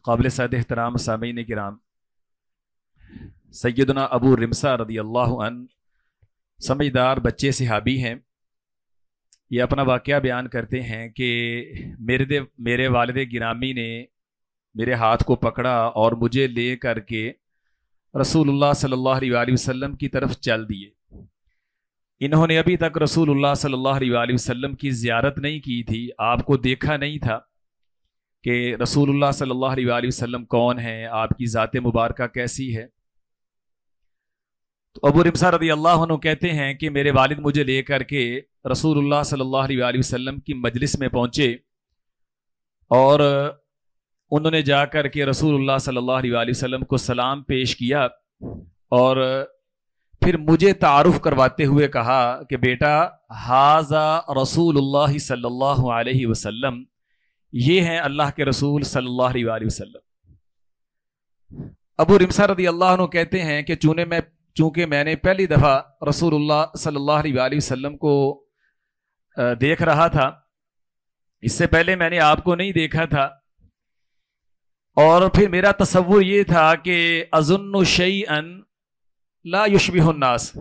قابل صد احترام سامعین کرام، سیدنا ابو رمسا رضی اللہ عنہ سمجھدار بچے صحابی ہیں۔ یہ اپنا واقعہ بیان کرتے ہیں کہ میرے والد گرامی نے میرے ہاتھ کو پکڑا اور مجھے لے کر کے رسول اللہ صلی اللہ علیہ وسلم کی طرف چل دیے۔ انہوں نے ابھی تک رسول اللہ صلی اللہ علیہ وسلم کی زیارت نہیں کی تھی، آپ کو دیکھا نہیں تھا کہ رسول اللہ صلی اللہ علیہ وسلم کون ہیں، آپ کی ذات مبارکہ کیسی ہے۔ تو ابو رمسا رضی اللہ عنہ کہتے ہیں کہ میرے والد مجھے لے کر کے رسول اللہ صلی اللہ علیہ وسلم کی مجلس میں پہنچے اور انہوں نے جا کر کے رسول اللہ صلی اللہ علیہ وسلم کو سلام پیش کیا اور پھر مجھے تعارف کرواتے ہوئے کہا کہ بیٹا ھذا رسول اللہ صلی اللہ علیہ وسلم، یہ ہیں اللہ کے رسول صلی اللہ علیہ وسلم۔ ابو رمسا رضی اللہ عنہ کہتے ہیں کہ چونکہ میں نے پہلی دفعہ رسول اللہ صلی اللہ علیہ وسلم کو دیکھ رہا تھا، اس سے پہلے میں نے آپ کو نہیں دیکھا تھا، اور پھر میرا تصور یہ تھا کہ اظن شیئا لا یشبہ الناس،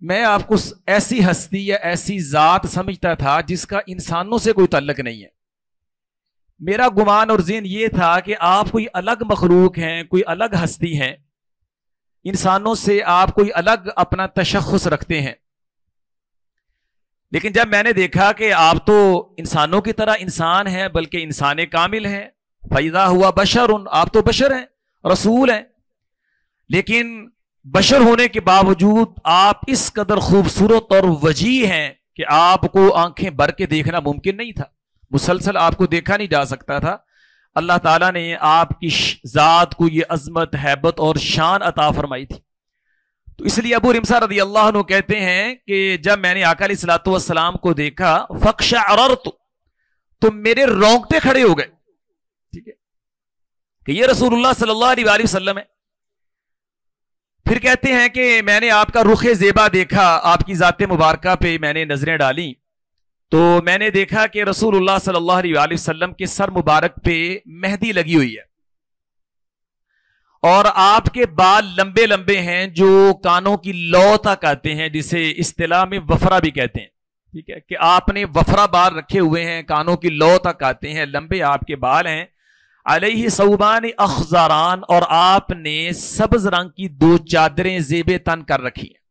میں آپ کو ایسی ہستی یا ایسی ذات سمجھتا تھا جس کا انسانوں سے کوئی تعلق نہیں ہے۔ میرا گمان اور ذہن یہ تھا کہ آپ کوئی الگ مخلوق ہیں، کوئی الگ ہستی ہیں، انسانوں سے آپ کوئی الگ اپنا تشخص رکھتے ہیں۔ لیکن جب میں نے دیکھا کہ آپ تو انسانوں کی طرح انسان ہیں، بلکہ انسان کامل ہیں، فَإِذَا هُوَ بَشَرٌ، آپ تو بشر ہیں، رسول ہیں، لیکن بشر ہونے کے باوجود آپ اس قدر خوبصورت اور وجیح ہیں کہ آپ کو آنکھیں بھر کے دیکھنا ممکن نہیں تھا، مسلسل آپ کو دیکھا نہیں جا سکتا تھا۔ اللہ تعالیٰ نے آپ کی ذات کو یہ عظمت، ہیبت اور شان عطا فرمائی تھی۔ تو اس لیے ابو رمسا رضی اللہ عنہ کہتے ہیں کہ جب میں نے آقا علیہ الصلوۃ والسلام کو دیکھا فَقْشَعَرَرْتُ، تو میرے رونگٹے کھڑے ہو گئے، ٹھیک ہے، کہ یہ رسول اللہ صلی اللہ علیہ وسلم ہے۔ پھر کہتے ہیں کہ میں نے آپ کا رخ زیبا دیکھا، آپ کی ذات مبارکہ پہ میں نے نظریں ڈالی تو میں نے دیکھا کہ رسول اللہ صلی اللہ علیہ وسلم کے سر مبارک پہ مہندی لگی ہوئی ہے، اور آپ کے بال لمبے لمبے ہیں جو کانوں کی لو تک آتے ہیں، جسے اصطلاح میں وفرا بھی کہتے ہیں، ٹھیک ہے، کہ آپ نے وفرا بال رکھے ہوئے ہیں، کانوں کی لو تک آتے ہیں، لمبے آپ کے بال ہیں۔ علیہ ثوبان اخضران، اور آپ نے سبز رنگ کی دو چادریں زیب تن کر رکھی ہیں،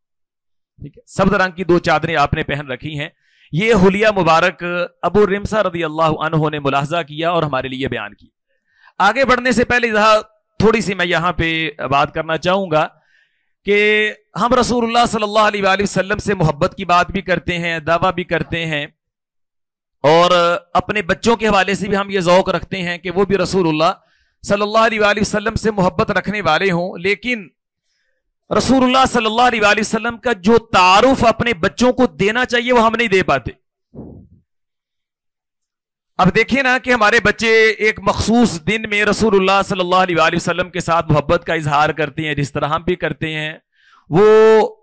ٹھیک ہے، سبز رنگ کی دو چادریں آپ نے پہن رکھی ہیں۔ یہ حلیہ مبارک ابو رمسا رضی اللہ عنہ نے ملاحظہ کیا اور ہمارے لیے بیان کی۔ آگے بڑھنے سے پہلے تھوڑی سی میں یہاں پہ بات کرنا چاہوں گا کہ ہم رسول اللہ صلی اللہ علیہ وسلم سے محبت کی بات بھی کرتے ہیں، دعویٰ بھی کرتے ہیں، اور اپنے بچوں کے حوالے سے بھی ہم یہ ذوق رکھتے ہیں کہ وہ بھی رسول اللہ صلی اللہ علیہ وسلم سے محبت رکھنے والے ہوں، لیکن رسول اللہ صلی اللہ علیہ وسلم کا جو تعارف اپنے بچوں کو دینا چاہیے وہ ہم نہیں دے پاتے۔ اب دیکھیں نا کہ ہمارے بچے ایک مخصوص دن میں رسول اللہ صلی اللہ علیہ وسلم کے ساتھ محبت کا اظہار کرتے ہیں، جس طرح ہم بھی کرتے ہیں، وہ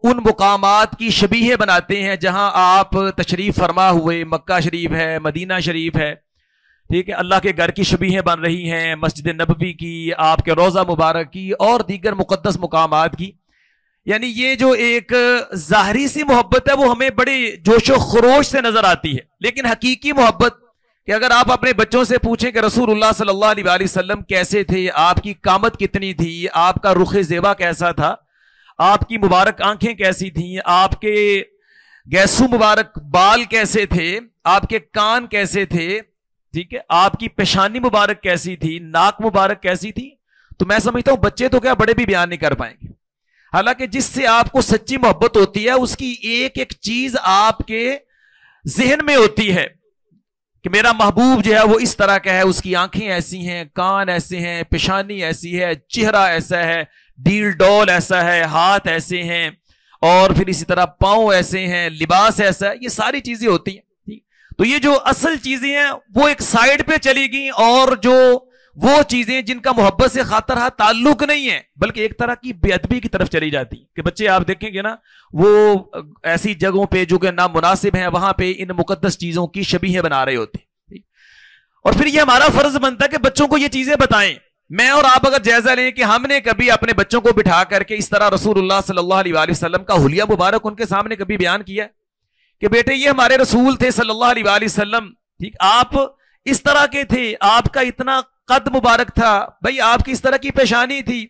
ان مقامات کی شبیہ بناتے ہیں جہاں آپ تشریف فرما ہوئے، مکہ شریف ہے، مدینہ شریف ہے، ٹھیک ہے، اللہ کے گھر کی شبیہیں بن رہی ہیں، مسجد نبوی کی، آپ کے روضہ مبارک کی اور دیگر مقدس مقامات کی۔ یعنی یہ جو ایک ظاہری سی محبت ہے وہ ہمیں بڑے جوش و خروش سے نظر آتی ہے، لیکن حقیقی محبت کہ اگر آپ اپنے بچوں سے پوچھیں کہ رسول اللہ صلی اللہ علیہ وسلم کیسے تھے، آپ کی قامت کتنی تھی، آپ کا رخ زیبا کیسا تھا، آپ کی مبارک آنکھیں کیسی تھیں، آپ کے گیسو مبارک بال کیسے تھے، آپ کے کان کیسے تھے، ٹھیک ہے، آپ کی پیشانی مبارک کیسی تھی، ناک مبارک کیسی تھی، تو میں سمجھتا ہوں بچے تو کیا بڑے بھی بیان نہیں کر پائیں گے۔ حالانکہ جس سے آپ کو سچی محبت ہوتی ہے اس کی ایک ایک چیز آپ کے ذہن میں ہوتی ہے کہ میرا محبوب جو ہے وہ اس طرح کا ہے، اس کی آنکھیں ایسی ہیں، کان ایسے ہیں، پیشانی ایسی ہے، چہرہ ایسا ہے، ڈیل ڈول ایسا ہے، ہاتھ ایسے ہیں، اور پھر اسی طرح پاؤں ایسے ہیں، لباس ایسا ہے، یہ ساری چیزیں ہوتی ہیں۔ تو یہ جو اصل چیزیں ہیں وہ ایک سائیڈ پہ چلی گئیں، اور جو وہ چیزیں جن کا محبت سے خاطرہ تعلق نہیں ہے بلکہ ایک طرح کی بے ادبی کی طرف چلی جاتی ہیں، کہ بچے آپ دیکھیں گے نا وہ ایسی جگہوں پہ جو کہ نامناسب ہیں وہاں پہ ان مقدس چیزوں کی شبیہیں بنا رہے ہوتے ہیں، اور پھر یہ ہمارا فرض بنتا ہے کہ بچوں کو یہ چیزیں بتائیں. میں اور آپ اگر جائزہ لیں کہ ہم نے کبھی اپنے بچوں کو بٹھا کر کے اس طرح رسول اللہ صلی اللہ علیہ وآلہ وسلم کا حلیہ مبارک ان کے سامنے کبھی بیان کیا کہ بیٹے یہ ہمارے رسول تھے صلی اللہ علیہ وآلہ وسلم, ٹھیک, آپ اس طرح کے تھے, آپ کا اتنا قد مبارک تھا, بھائی آپ کی اس طرح کی پیشانی تھی,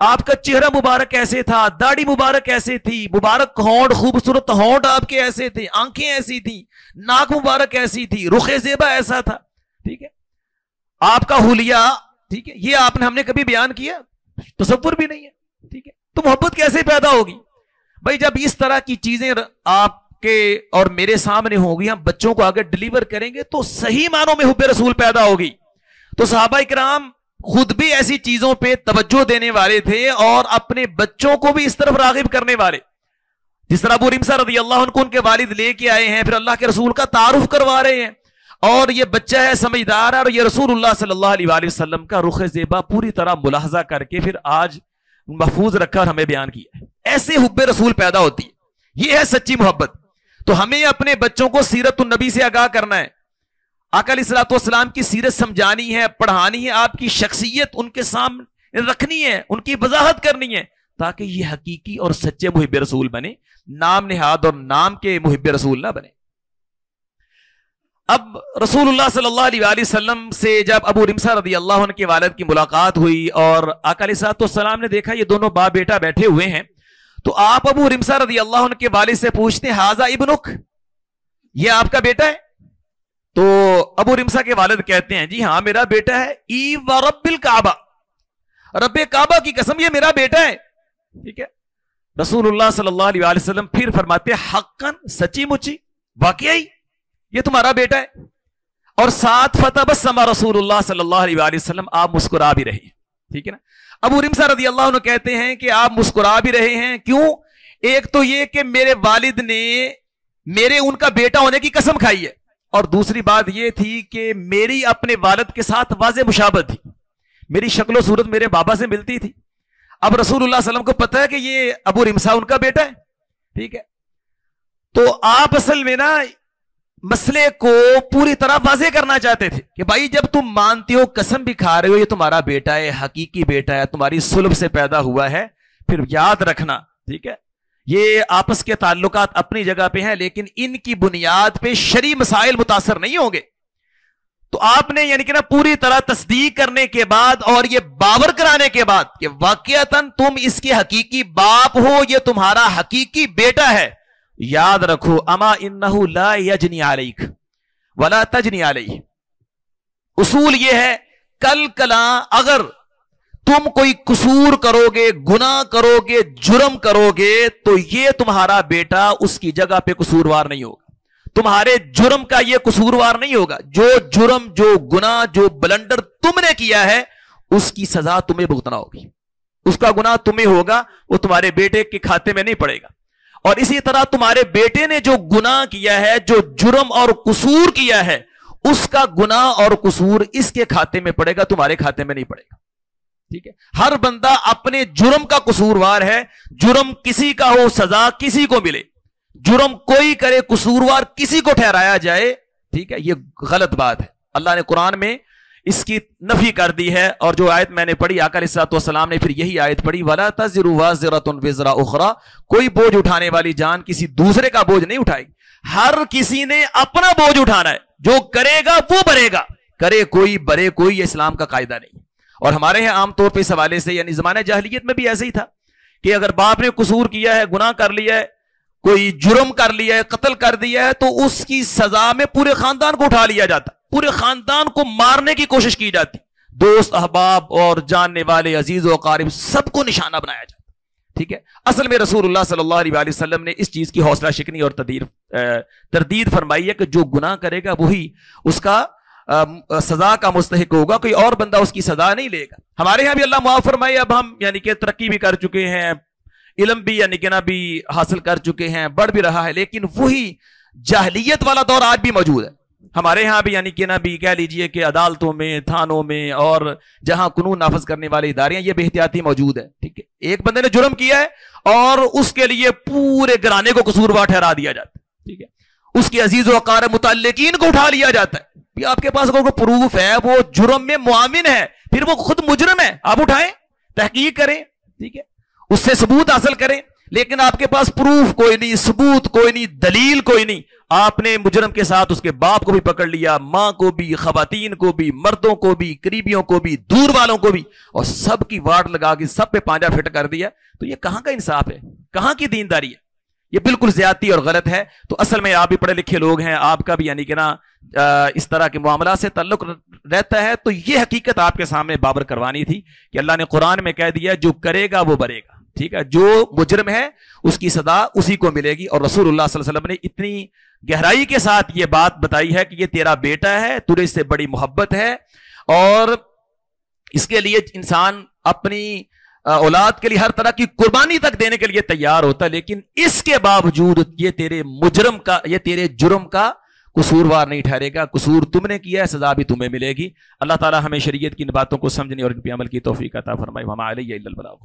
آپ کا چہرہ مبارک ایسے تھا, داڑھی مبارک ایسے تھی, مبارک ہونٹ, خوبصورت ہونٹ آپ کے ایسے تھے, آنکھیں ایسی تھی, ناک مبارک ایسی تھی, رخ زیبا ایسا تھا, ٹھیک ہے, آپ کا حلیہ, ٹھیک ہے, یہ آپ نے ہم نے کبھی بیان کیا؟ تصور بھی نہیں ہے, ٹھیک ہے. تو محبت کیسے پیدا ہوگی بھائی؟ جب اس طرح کی چیزیں آپ کے اور میرے سامنے ہوں گی, ہم بچوں کو آگے ڈیلیور کریں گے تو صحیح معنوں میں حب رسول پیدا ہوگی. تو صحابہ کرام خود بھی ایسی چیزوں پہ توجہ دینے والے تھے اور اپنے بچوں کو بھی اس طرف راغب کرنے والے. جس طرح ابو رمسا رضی اللہ عنہ کو ان کے والد لے کے آئے ہیں, پھر اللہ کے رسول کا تعارف کروا رہے ہیں, اور یہ بچہ ہے سمجھدار ہے, اور یہ رسول اللہ صلی اللہ علیہ وآلہ وسلم کا رخ زیبا پوری طرح ملاحظہ کر کے پھر آج محفوظ رکھا اور ہمیں بیان کیا ہے. ایسے حب رسول پیدا ہوتی ہے, یہ ہے سچی محبت. تو ہمیں اپنے بچوں کو سیرت النبی سے آگاہ کرنا ہے, آقا علیہ الصلوۃ والسلام کی سیرت سمجھانی ہے, پڑھانی ہے, آپ کی شخصیت ان کے سامنے رکھنی ہے, ان کی وضاحت کرنی ہے, تاکہ یہ حقیقی اور سچے محب رسول بنے, نام نہاد اور نام کے محب رسول نہ بنے. اب رسول اللہ صلی اللہ علیہ وآلہ وسلم سے جب ابو رمسا رضی اللہ عنہ کے والد کی ملاقات ہوئی اور آقا علیہ الصلوۃ والسلام نے دیکھا یہ دونوں باپ بیٹا بیٹھے ہوئے ہیں, تو آپ ابو رمسا رضی اللہ عنہ کے والد سے پوچھتے ہیں, ہاذا ابنک, یہ آپ کا بیٹا ہے؟ تو ابو رمسا کے والد کہتے ہیں, جی ہاں میرا بیٹا ہے, ای ورب الکعبہ, رب کعبہ کی قسم یہ میرا بیٹا ہے, ٹھیک ہے. رسول اللہ صلی اللہ علیہ وآلہ وسلم پھر فرماتے ہیں, حقاً, سچی مچی, واقعی یہ تمہارا بیٹا ہے. اور ساتھ فتبسم رسول اللہ صلی اللہ علیہ وآلہ وسلم, آپ مسکرا بھی رہے ہیں, ٹھیک ہے نا. ابو رمسا رضی اللہ عنہ کہتے ہیں کہ آپ مسکرا بھی رہے ہیں, کیوں؟ ایک تو یہ کہ میرے والد نے میرے ان کا بیٹا ہونے کی قسم کھائی ہے, اور دوسری بات یہ تھی کہ میری اپنے والد کے ساتھ واضح مشابہت تھی, میری شکل و صورت میرے بابا سے ملتی تھی. اب رسول اللہ صلی اللہ علیہ وسلم کو پتہ ہے کہ یہ ابو رمسا ان کا بیٹا ہے, ٹھیک ہے. تو آپ اصل میں نا مسئلے کو پوری طرح واضح کرنا چاہتے تھے کہ بھائی جب تم مانتے ہو, قسم بھی کھا رہے ہو, یہ تمہارا بیٹا ہے, حقیقی بیٹا ہے, تمہاری صلب سے پیدا ہوا ہے, پھر یاد رکھنا, ٹھیک ہے, یہ آپس کے تعلقات اپنی جگہ پہ ہیں, لیکن ان کی بنیاد پہ شرعی مسائل متاثر نہیں ہوں گے. تو آپ نے یعنی کہ نا پوری طرح تصدیق کرنے کے بعد اور یہ باور کرانے کے بعد کہ واقعتاً تم اس کے حقیقی باپ ہو, یہ تمہارا حقیقی بیٹا ہے, یاد رکھو, اما انہو لا یجنی علیک ولا تجنی علیہ. اصول یہ ہے, کل کلاں اگر تم کوئی قصور کرو گے, گناہ کرو گے, جرم کرو گے, تو یہ تمہارا بیٹا اس کی جگہ پہ قصوروار نہیں ہوگا, تمہارے جرم کا یہ قصوروار نہیں ہوگا. جو جرم, جو گناہ, جو بلنڈر تم نے کیا ہے, اس کی سزا تمہیں بھگتنا ہوگی, اس کا گناہ تمہیں ہوگا, وہ تمہارے بیٹے کے کھاتے میں نہیں پڑے گا. اور اسی طرح تمہارے بیٹے نے جو گناہ کیا ہے, جو جرم اور قصور کیا ہے, اس کا گناہ اور قصور اس کے کھاتے میں پڑے گا, تمہارے کھاتے میں نہیں پڑے گا, ٹھیک ہے. ہر بندہ اپنے جرم کا قصوروار ہے, جرم کسی کا ہو سزا کسی کو ملے, جرم کوئی کرے قصوروار کسی کو ٹھہرایا جائے, ٹھیک ہے, یہ غلط بات ہے. اللہ نے قرآن میں اس کی نفی کر دی ہے, اور جو آیت میں نے پڑھی آقا علیہ الصلوۃ والسلام نے پھر یہی آیت پڑھی, وَلَا تَزِرُ وَازِرَةٌ وِزْرَ أُخْرَى, کوئی بوجھ اٹھانے والی جان کسی دوسرے کا بوجھ نہیں اٹھائے گی. ہر کسی نے اپنا بوجھ اٹھانا ہے, جو کرے گا وہ بھرے گا, کرے کوئی برے کوئی, یہ اسلام کا قاعدہ نہیں. اور ہمارے یہاں عام طور پہ اس حوالے سے, یعنی زمانہ جاہلیت میں بھی ایسے ہی تھا کہ اگر باپ نے قصور کیا ہے, گناہ کر لیا ہے, کوئی جرم کر لیا ہے, قتل کر دیا ہے, تو اس کی سزا میں پورے خاندان کو اٹھا لیا جاتا, پورے خاندان کو مارنے کی کوشش کی جاتی, دوست احباب اور جاننے والے عزیز و اقارب سب کو نشانہ بنایا جاتا, ٹھیک ہے. اصل میں رسول اللہ صلی اللہ علیہ وسلم نے اس چیز کی حوصلہ شکنی اور تردید فرمائی ہے کہ جو گناہ کرے گا وہی اس کا سزا کا مستحق ہوگا, کوئی اور بندہ اس کی سزا نہیں لے گا. ہمارے یہاں بھی اللہ معاف فرمائے, اب ہم یعنی کہ ترقی بھی کر چکے ہیں, علم بھی یعنی کہ نا بھی حاصل کر چکے ہیں, بڑھ بھی رہا ہے, لیکن وہی جاہلیت والا دور آج بھی موجود ہے. ہمارے ہاں بھی یعنی کہ نا بھی کہہ لیجئے کہ عدالتوں میں, تھانوں میں, اور جہاں قانون نافذ کرنے والی ادارے یہ بے احتیاطی موجود ہے, ٹھیک ہے. ایک بندے نے جرم کیا ہے اور اس کے لیے پورے گھرانے کو قصوروار ٹھہرا دیا جاتا ہے, ٹھیک ہے. اس کے عزیز و اقارب متعلقین کو اٹھا لیا جاتا ہے, بھی آپ کے پاس اگر کوئی پروف ہے وہ جرم میں معاون ہے پھر وہ خود مجرم ہے, آپ اٹھائیں, تحقیق کریں, ٹھیک ہے, اس سے ثبوت حاصل کریں. لیکن آپ کے پاس پروف کوئی نہیں, ثبوت کوئی نہیں, دلیل کوئی نہیں, آپ نے مجرم کے ساتھ اس کے باپ کو بھی پکڑ لیا, ماں کو بھی, خواتین کو بھی, مردوں کو بھی, قریبیوں کو بھی, دور والوں کو بھی, اور سب کی واٹ لگا کے سب پہ پانجا فٹ کر دیا. تو یہ کہاں کا انصاف ہے, کہاں کی دینداری ہے؟ یہ بالکل زیادتی اور غلط ہے. تو اصل میں آپ بھی پڑھے لکھے لوگ ہیں, آپ کا بھی یعنی کہ نا اس طرح کے معاملات سے تعلق رہتا ہے, تو یہ حقیقت آپ کے سامنے بابر کروانی تھی کہ اللہ نے قرآن میں کہہ دیا جو کرے گا وہ برے گا, ٹھیک ہے, جو مجرم ہے اس کی سزا اسی کو ملے گی. اور رسول اللہ صلی اللہ علیہ وسلم نے اتنی گہرائی کے ساتھ یہ بات بتائی ہے کہ یہ تیرا بیٹا ہے, تجھے اس سے بڑی محبت ہے, اور اس کے لیے انسان اپنی اولاد کے لیے ہر طرح کی قربانی تک دینے کے لیے تیار ہوتا ہے, لیکن اس کے باوجود یہ تیرے جرم کا قصوروار نہیں ٹھہرے گا. قصور تم نے کیا ہے, سزا بھی تمہیں ملے گی. اللہ تعالی ہمیں شریعت کی ان باتوں کو سمجھنے اور ان پہ عمل کی توفیق عطا فرمائے. وما علیہ الا البلاغ.